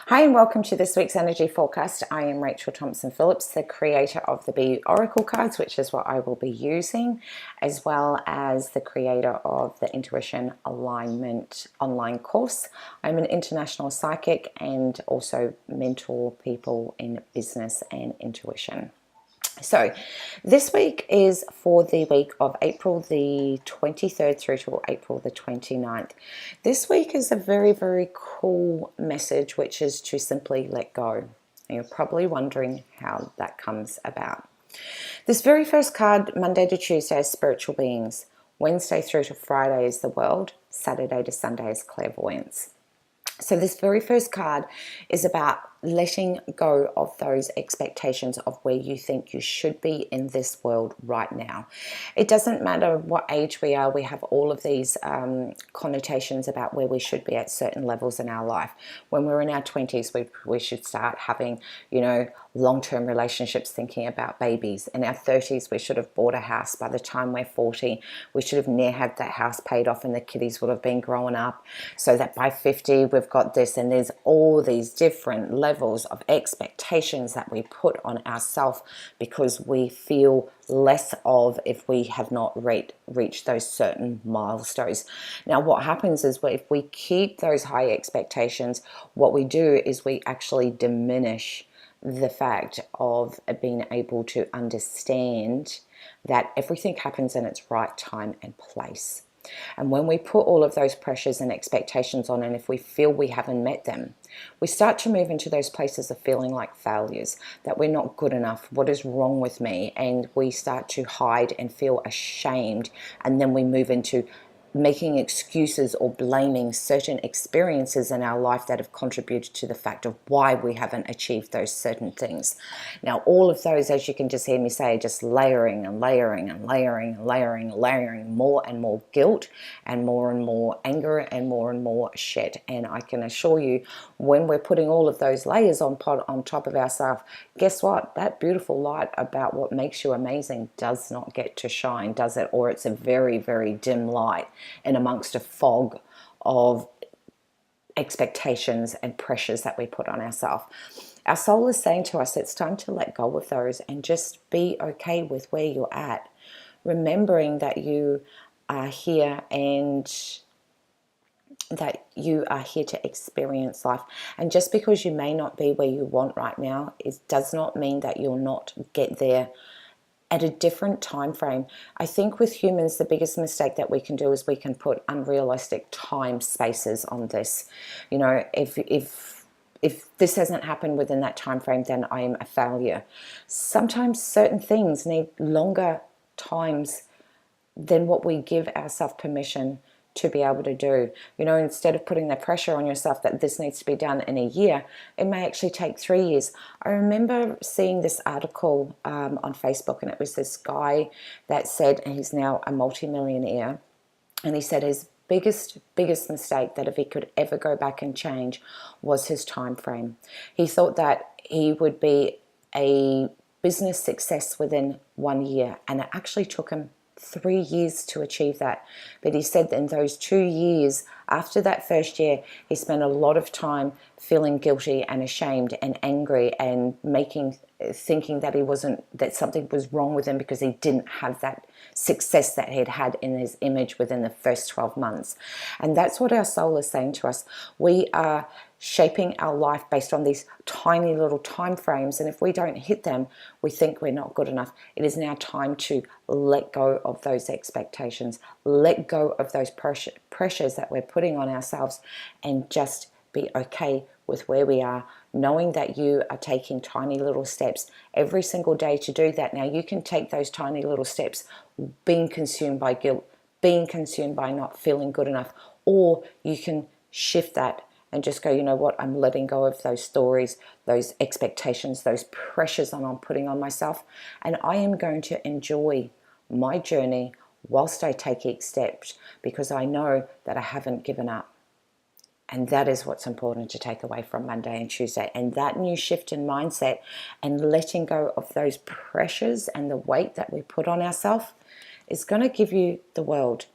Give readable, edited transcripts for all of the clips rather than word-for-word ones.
Hi and welcome to this week's energy forecast. I am Rachel Thompson Phillips, the creator of the Be Oracle cards, which is what I will be using, as well as the creator of the Intuition Alignment online course. I'm an international psychic and also mentor people in business and intuition. So this week is for the week of April the 23rd through to April the 29th. This week is a very, very cool message, which is to simply let go. And you're probably wondering how that comes about. This very first card, Monday to Tuesday, is spiritual beings. Wednesday through to Friday is the world. Saturday to Sunday is clairvoyance. So this very first card is about letting go of those expectations of where you think you should be in this world right now. It doesn't matter what age we are, we have all of these connotations about where we should be at certain levels in our life. When we're in our 20s, we should start having, long-term relationships, thinking about babies. In our 30s, we should have bought a house. By the time we're 40, we should have near had that house paid off and the kiddies would have been growing up, so that by 50, we've got this. And there's all these different levels of expectations that we put on ourselves because we feel less of if we have not reached those certain milestones. Now, what happens is if we keep those high expectations, what we do is we actually diminish the fact of being able to understand that everything happens in its right time and place. And when we put all of those pressures and expectations on, and if we feel we haven't met them, we start to move into those places of feeling like failures, that we're not good enough, what is wrong with me? And we start to hide and feel ashamed. And then we move into making excuses or blaming certain experiences in our life that have contributed to the fact of why we haven't achieved those certain things. Now, all of those, as you can just hear me say, just layering and layering and layering and layering and layering more and more guilt and more anger and more shit. And I can assure you, when we're putting all of those layers on top of ourselves, guess what? That beautiful light about what makes you amazing does not get to shine, does it? Or it's a very, very dim light and amongst a fog of expectations and pressures that we put on ourselves. Our soul is saying to us, it's time to let go of those and just be okay with where you're at, remembering that you are here and that you are here to experience life. And just because you may not be where you want right now, it does not mean that you'll not get there at a different time frame. I think with humans, the biggest mistake that we can do is we can put unrealistic time spaces on this. If this hasn't happened within that time frame, then I am a failure. Sometimes certain things need longer times than what we give ourselves permission to be able to do. Instead of putting the pressure on yourself that this needs to be done in a year, it may actually take 3 years. I remember seeing this article on Facebook, and it was this guy that said, and he's now a multimillionaire, and he said his biggest mistake that if he could ever go back and change was his time frame. He thought that he would be a business success within 1 year, and it actually took him 3 years to achieve that. But he said that in those 2 years, after that first year, he spent a lot of time feeling guilty and ashamed and angry and thinking that something was wrong with him because he didn't have that success that he'd had in his image within the first 12 months. And that's what our soul is saying to us. We are shaping our life based on these tiny little time frames, and if we don't hit them, we think we're not good enough. It is now time to let go of those expectations, let go of those pressures that we're putting on ourselves, and just be okay with where we are, knowing that you are taking tiny little steps every single day to do that. Now, you can take those tiny little steps being consumed by guilt, being consumed by not feeling good enough, or you can shift that and just go, you know what, I'm letting go of those stories, those expectations, those pressures that I'm putting on myself, and I am going to enjoy my journey whilst I take each step, because I know that I haven't given up. And that is what's important to take away from Monday and Tuesday. And that new shift in mindset and letting go of those pressures and the weight that we put on ourselves is going to give you the world.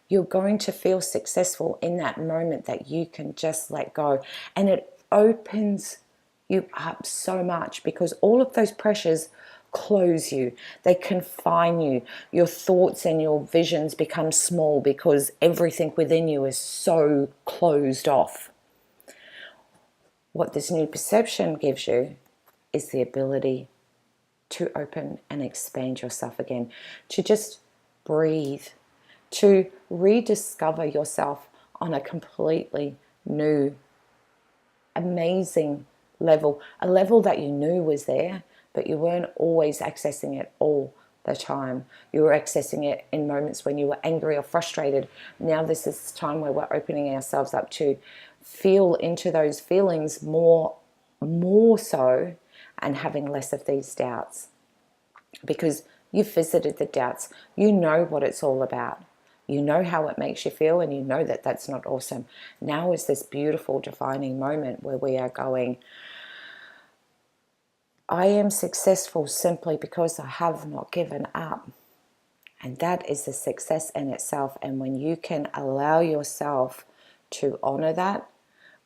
you're going to feel successful in that moment that you can just let go. And it opens you up so much, because all of those pressures close you, they confine you. Your thoughts and your visions become small because everything within you is so closed off. What this new perception gives you is the ability to open and expand yourself again, to just breathe, to rediscover yourself on a completely new, amazing level, a level that you knew was there, but you weren't always accessing it all the time. You were accessing it in moments when you were angry or frustrated. Now this is the time where we're opening ourselves up to feel into those feelings more so, and having less of these doubts, because you've visited the doubts. You know what it's all about. You know how it makes you feel, and you know that that's not awesome. Now is this beautiful defining moment where we are going, I am successful simply because I have not given up. And that is a success in itself. And when you can allow yourself to honor that,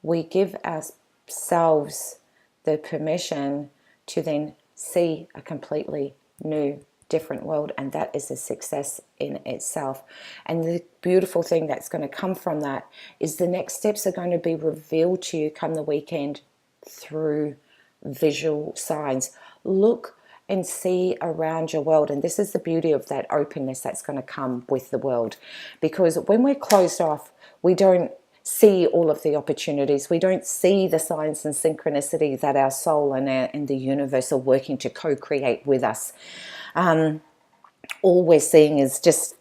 we give ourselves the permission to then see a completely new, different world. And that is a success in itself. And the beautiful thing that's going to come from that is the next steps are going to be revealed to you come the weekend through visual signs. Look and see around your world. And this is the beauty of that openness that's going to come with the world. Because when we're closed off, we don't see all of the opportunities. We don't see the signs and synchronicity that our soul and the universe are working to co-create with us. All we're seeing is just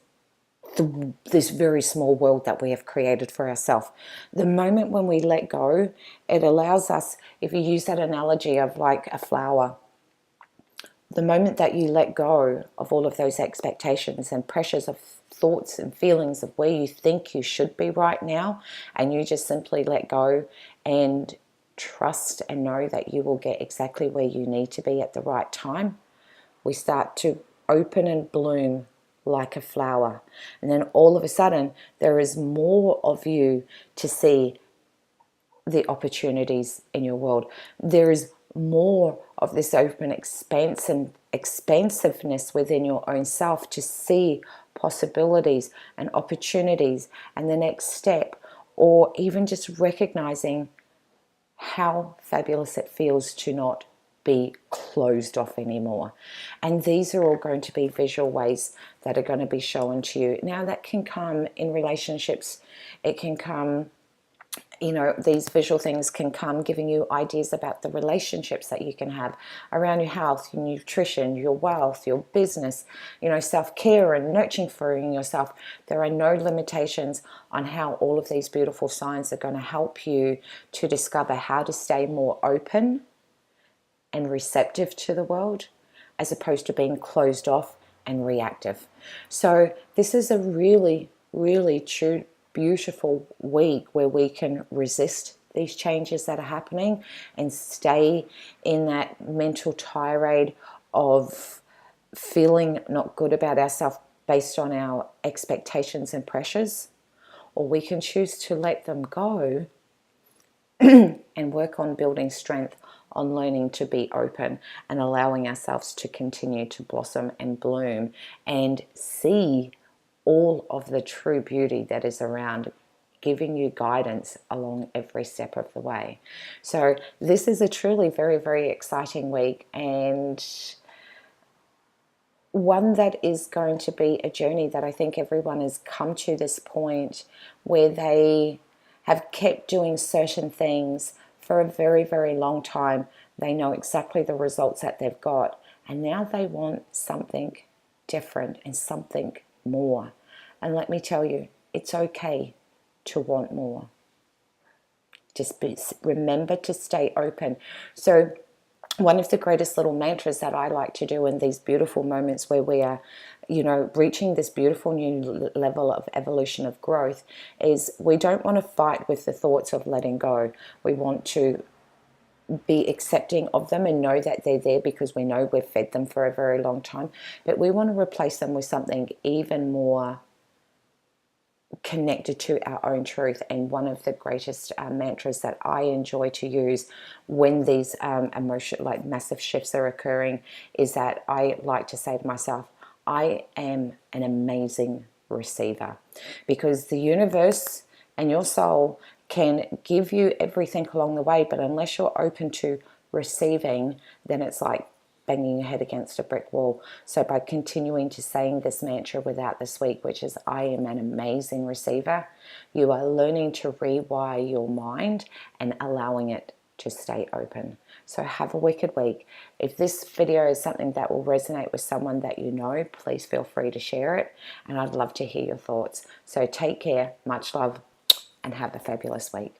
this very small world that we have created for ourselves. The moment when we let go, it allows us, if you use that analogy of like a flower, the moment that you let go of all of those expectations and pressures of thoughts and feelings of where you think you should be right now, and you just simply let go and trust and know that you will get exactly where you need to be at the right time, we start to open and bloom like a flower. And then all of a sudden there is more of you to see the opportunities in your world. There is more of this open expanse and expansiveness within your own self to see possibilities and opportunities and the next step, or even just recognizing how fabulous it feels to not be closed off anymore. And these are all going to be visual ways that are going to be shown to you. Now that can come in relationships. It can come, these visual things can come giving you ideas about the relationships that you can have around your health, your nutrition, your wealth, your business, self-care and nurturing yourself. There are no limitations on how all of these beautiful signs are going to help you to discover how to stay more open and receptive to the world, as opposed to being closed off and reactive. So this is a really, really true, beautiful week where we can resist these changes that are happening and stay in that mental tirade of feeling not good about ourselves based on our expectations and pressures. Or we can choose to let them go and work on building strength, on learning to be open and allowing ourselves to continue to blossom and bloom and see all of the true beauty that is around, giving you guidance along every step of the way. So this is a truly very, very exciting week, and one that is going to be a journey that I think everyone has come to this point where they have kept doing certain things for a very, very long time. They know exactly the results that they've got, and now they want something different and something more. And let me tell you, it's okay to want more. Just remember to stay open. So one of the greatest little mantras that I like to do in these beautiful moments where we are, reaching this beautiful new level of evolution of growth is we don't want to fight with the thoughts of letting go. We want to be accepting of them and know that they're there because we know we've fed them for a very long time. But we want to replace them with something even more connected to our own truth. And one of the greatest mantras that I enjoy to use when these emotion, like massive shifts are occurring, is that I like to say to myself, I am an amazing receiver. Because the universe and your soul can give you everything along the way, but unless you're open to receiving, then it's like banging your head against a brick wall. So by continuing to saying this mantra without this week, which is I am an amazing receiver, you are learning to rewire your mind and allowing it to stay open. So have a wicked week. If this video is something that will resonate with someone that you know, please feel free to share it, and I'd love to hear your thoughts. So take care, much love, and have a fabulous week.